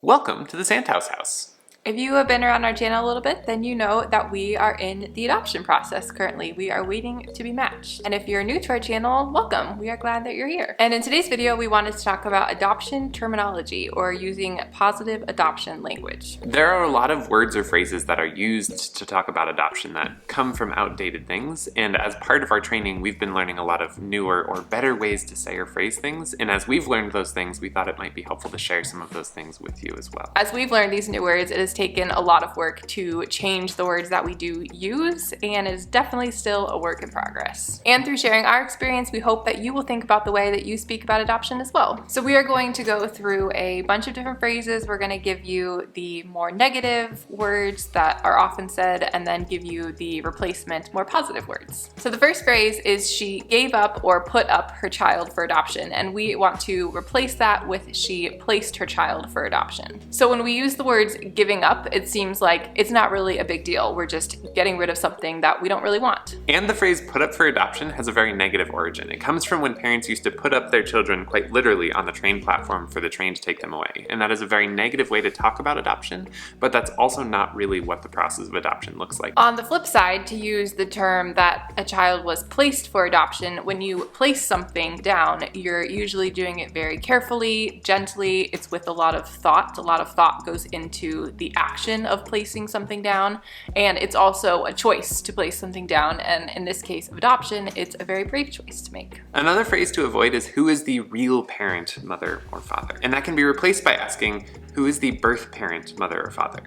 Welcome to the Santhouse House. If you have been around our channel a little bit, then you know that we are in the adoption process currently. We are waiting to be matched. And if you're new to our channel, welcome. We are glad that you're here. And in today's video, we wanted to talk about adoption terminology, or using positive adoption language. There are a lot of words or phrases that are used to talk about adoption that come from outdated things, and as part of our training, we've been learning a lot of newer or better ways to say or phrase things, and as we've learned those things, we thought it might be helpful to share some of those things with you as well. As we've learned these new words, it has taken a lot of work to change the words that we do use, and is definitely still a work in progress. And through sharing our experience, we hope that you will think about the way that you speak about adoption as well. So we are going to go through a bunch of different phrases. We're going to give you the more negative words that are often said, and then give you the replacement, more positive words. So the first phrase is she gave up or put up her child for adoption, and we want to replace that with she placed her child for adoption. So when we use the words giving up, it seems like it's not really a big deal. We're just getting rid of something that we don't really want. And the phrase put up for adoption has a very negative origin. It comes from when parents used to put up their children quite literally on the train platform for the train to take them away. And that is a very negative way to talk about adoption, but that's also not really what the process of adoption looks like. On the flip side, to use the term that a child was placed for adoption, when you place something down, you're usually doing it very carefully, gently. It's with a lot of thought. A lot of thought goes into the action of placing something down, and it's also a choice to place something down, and in this case of adoption, it's a very brave choice to make. Another phrase to avoid is who is the real parent, mother or father, and that can be replaced by asking who is the birth parent, mother or father,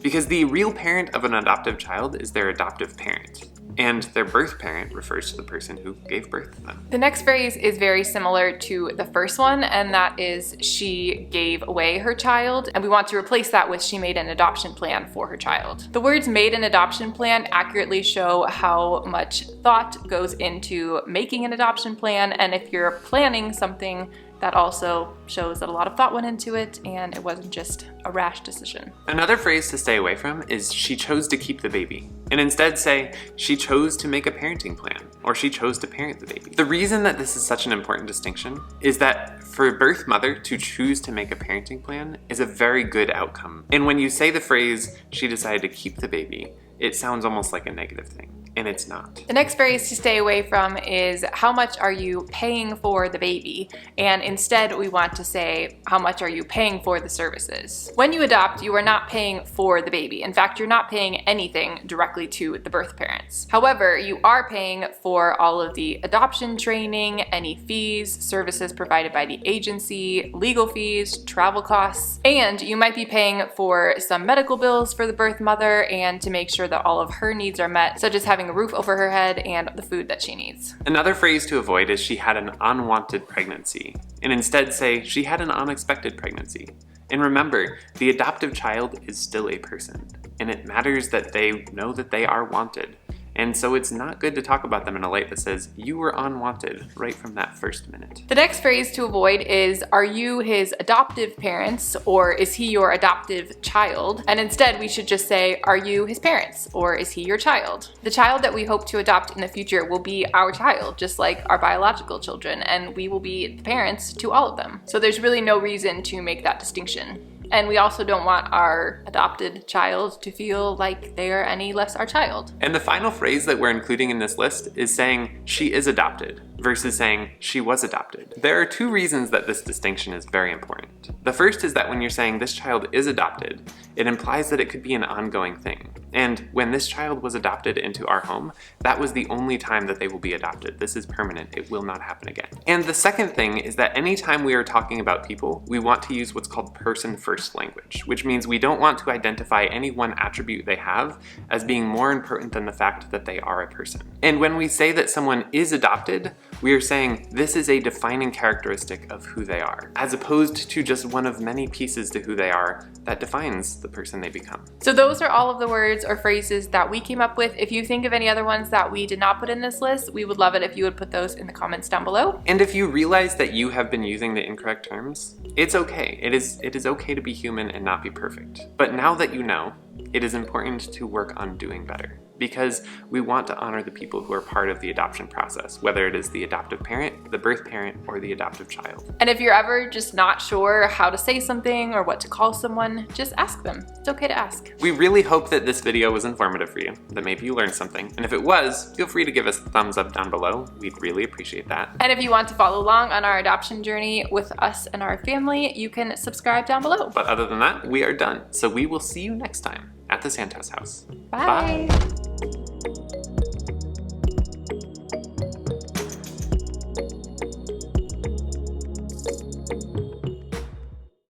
because the real parent of an adoptive child is their adoptive parent, and their birth parent refers to the person who gave birth to them. The next phrase is very similar to the first one, and that is she gave away her child, and we want to replace that with she made an adoption plan for her child. The words made an adoption plan accurately show how much thought goes into making an adoption plan, and if you're planning something, that also shows that a lot of thought went into it and it wasn't just a rash decision. Another phrase to stay away from is she chose to keep the baby, and instead say she chose to make a parenting plan, or she chose to parent the baby. The reason that this is such an important distinction is that for a birth mother to choose to make a parenting plan is a very good outcome. And when you say the phrase she decided to keep the baby, it sounds almost like a negative thing. And it's not. The next phrase to stay away from is how much are you paying for the baby? And instead we want to say how much are you paying for the services? When you adopt, you are not paying for the baby. In fact, you're not paying anything directly to the birth parents. However, you are paying for all of the adoption training, any fees, services provided by the agency, legal fees, travel costs, and you might be paying for some medical bills for the birth mother and to make sure that all of her needs are met, such as having a roof over her head and the food that she needs. Another phrase to avoid is she had an unwanted pregnancy, and instead say she had an unexpected pregnancy. And remember, the adoptive child is still a person, and it matters that they know that they are wanted. And so it's not good to talk about them in a light that says you were unwanted right from that first minute. The next phrase to avoid is are you his adoptive parents, or is he your adoptive child? And instead we should just say are you his parents, or is he your child? The child that we hope to adopt in the future will be our child, just like our biological children, and we will be the parents to all of them. So there's really no reason to make that distinction. And we also don't want our adopted child to feel like they are any less our child. And the final phrase that we're including in this list is saying she is adopted versus saying she was adopted. There are two reasons that this distinction is very important. The first is that when you're saying this child is adopted, it implies that it could be an ongoing thing. And when this child was adopted into our home, that was the only time that they will be adopted. This is permanent. It will not happen again. And the second thing is that anytime we are talking about people, we want to use what's called person-first language, which means we don't want to identify any one attribute they have as being more important than the fact that they are a person. And when we say that someone is adopted, we are saying this is a defining characteristic of who they are, as opposed to just one of many pieces to who they are that defines the person they become. So those are all of the words or phrases that we came up with. If you think of any other ones that we did not put in this list, we would love it if you would put those in the comments down below. And if you realize that you have been using the incorrect terms, it's okay. It is okay to be human and not be perfect. But now that you know, it is important to work on doing better. because we want to honor the people who are part of the adoption process, whether it is the adoptive parent, the birth parent, or the adoptive child. And if you're ever just not sure how to say something or what to call someone, just ask them. It's okay to ask. We really hope that this video was informative for you, that maybe you learned something. And if it was, feel free to give us a thumbs up down below. We'd really appreciate that. And if you want to follow along on our adoption journey with us and our family, you can subscribe down below. But other than that, we are done. So we will see you next time at the Santhouse House. Bye.